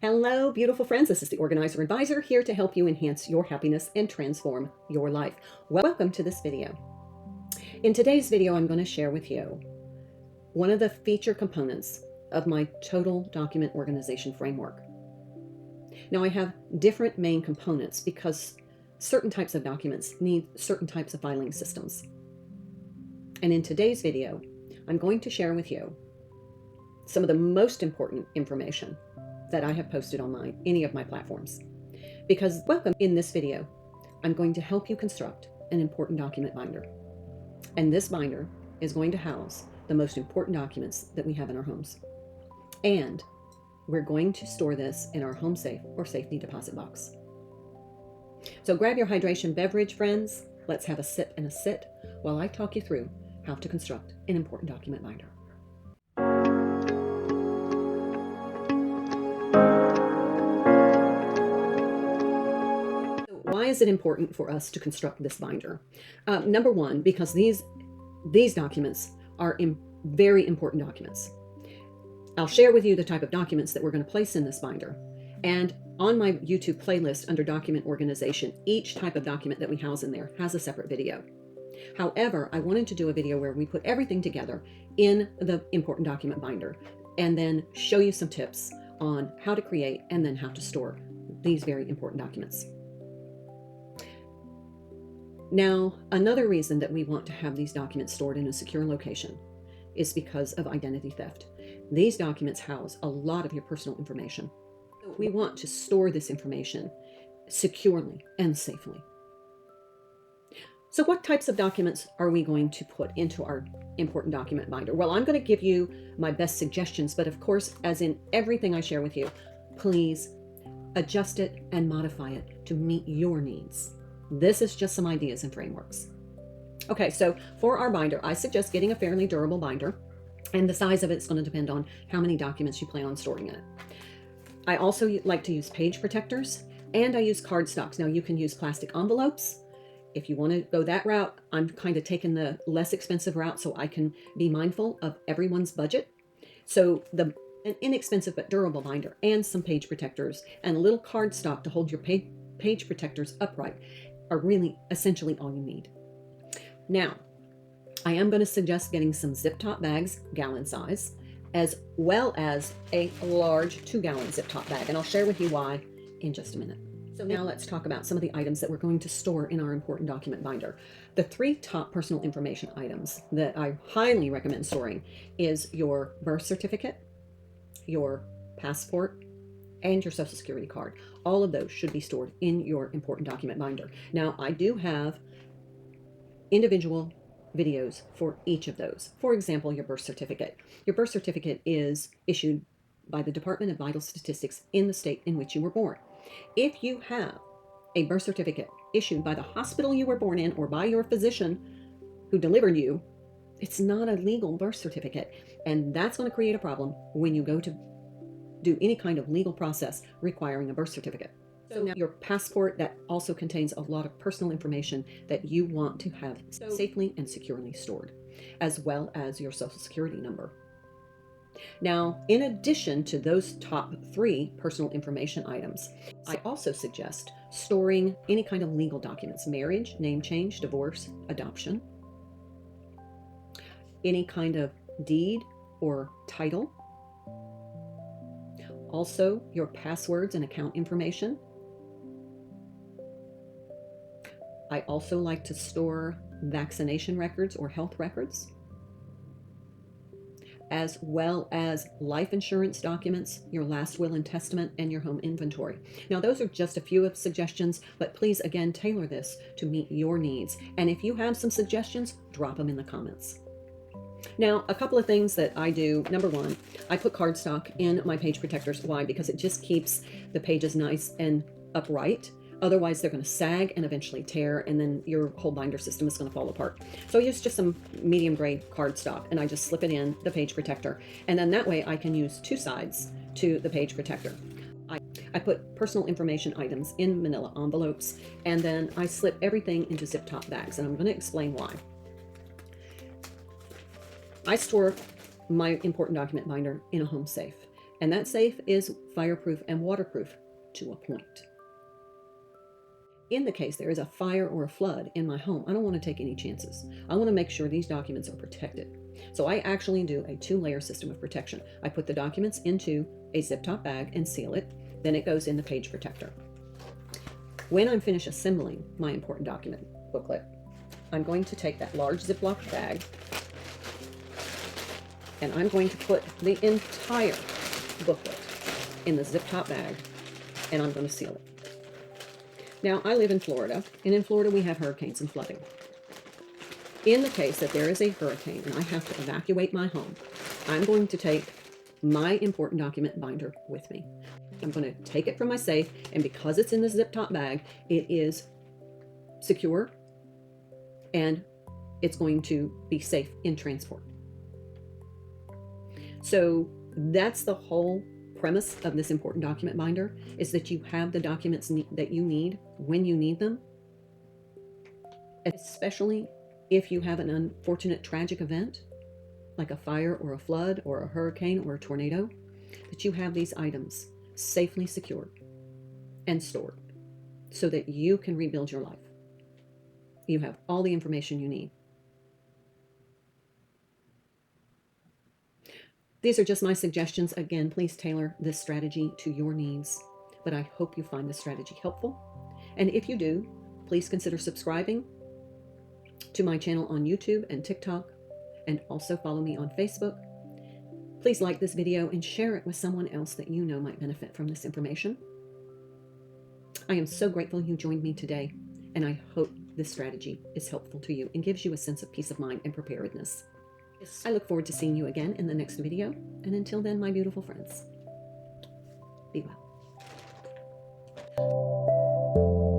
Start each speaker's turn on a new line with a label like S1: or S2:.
S1: Hello, beautiful friends. This is the Organizer Advisor here to help you enhance your happiness and transform your life. Welcome to this video. In today's video, I'm going to share with you one of the feature components of my total document organization framework. Now, I have different main components because certain types of documents need certain types of filing systems. And in today's video, I'm going to share with you some of the most important information that I have posted on any of my platforms. Because in this video, I'm going to help you construct an important document binder. And this binder is going to house the most important documents that we have in our homes. And we're going to store this in our home safe or safety deposit box. So grab your hydration beverage, friends. Let's have a sip and a sit while I talk you through how to construct an important document binder. Why is it important for us to construct this binder? Number one, because these documents are very important documents. I'll share with you the type of documents that we're going to place in this binder. And on my YouTube playlist under document organization, each type of document that we house in there has a separate video. However, I wanted to do a video where we put everything together in the important document binder and then show you some tips on how to create and then how to store these very important documents. Now, another reason that we want to have these documents stored in a secure location is because of identity theft. These documents house a lot of your personal information. We want to store this information securely and safely. So what types of documents are we going to put into our important document binder? Well, I'm going to give you my best suggestions, but of course, as in everything I share with you, please adjust it and modify it to meet your needs. This is just some ideas and frameworks. Okay, so for our binder, I suggest getting a fairly durable binder, and the size of it's going to depend on how many documents you plan on storing in it. I also like to use page protectors, and I use cardstocks. Now, you can use plastic envelopes. If you want to go that route, I'm kind of taking the less expensive route so I can be mindful of everyone's budget. So an inexpensive but durable binder and some page protectors and a little cardstock to hold your page protectors upright are really essentially all you need. Now, I am going to suggest getting some zip top bags, gallon size, as well as a large 2-gallon zip top bag. And I'll share with you why in just a minute. So now let's talk about some of the items that we're going to store in our important document binder. The 3 top personal information items that I highly recommend storing is your birth certificate, your passport, and your social security card. All of those should be stored in your important document binder. Now, I do have individual videos for each of those. For example, your birth certificate. Your birth certificate is issued by the Department of Vital Statistics in the state in which you were born. If you have a birth certificate issued by the hospital you were born in or by your physician who delivered you, it's not a legal birth certificate. And that's going to create a problem when you go to do any kind of legal process requiring a birth certificate. So now your passport, that also contains a lot of personal information that you want to have safely and securely stored, as well as your social security number. Now, in addition to those top 3 personal information items, I also suggest storing any kind of legal documents: marriage, name change, divorce, adoption, any kind of deed or title, also your passwords and account information. I also like to store vaccination records or health records, as well as life insurance documents, your last will and testament, and your home inventory. Now, those are just a few of suggestions, but please, again, tailor this to meet your needs. And if you have some suggestions, drop them in the comments. Now, a couple of things that I do. Number one, I put cardstock in my page protectors. Why? Because it just keeps the pages nice and upright. Otherwise, they're going to sag and eventually tear, and then your whole binder system is going to fall apart. So I use just some medium gray cardstock, and I just slip it in the page protector. And then that way I can use 2 sides to the page protector. I put personal information items in manila envelopes, and then I slip everything into zip top bags, and I'm going to explain why. I store my important document binder in a home safe. And that safe is fireproof and waterproof to a point. In the case there is a fire or a flood in my home, I don't want to take any chances. I want to make sure these documents are protected. So I actually do a 2-layer system of protection. I put the documents into a zip-top bag and seal it. Then it goes in the page protector. When I'm finished assembling my important document booklet, I'm going to take that large Ziploc bag and I'm going to put the entire booklet in the zip-top bag and I'm going to seal it. Now, I live in Florida, and in Florida we have hurricanes and flooding. In the case that there is a hurricane and I have to evacuate my home, I'm going to take my important document binder with me. I'm going to take it from my safe, and because it's in the zip-top bag, it is secure and it's going to be safe in transport. So that's the whole premise of this important document binder, is that you have the documents that you need when you need them, especially if you have an unfortunate tragic event like a fire or a flood or a hurricane or a tornado, that you have these items safely secured and stored so that you can rebuild your life. You have all the information you need. These are just my suggestions. Again, please tailor this strategy to your needs, but I hope you find this strategy helpful. And if you do, please consider subscribing to my channel on YouTube and TikTok, and also follow me on Facebook. Please like this video and share it with someone else that you know might benefit from this information. I am so grateful you joined me today, and I hope this strategy is helpful to you and gives you a sense of peace of mind and preparedness. I look forward to seeing you again in the next video, and until then, my beautiful friends, be well.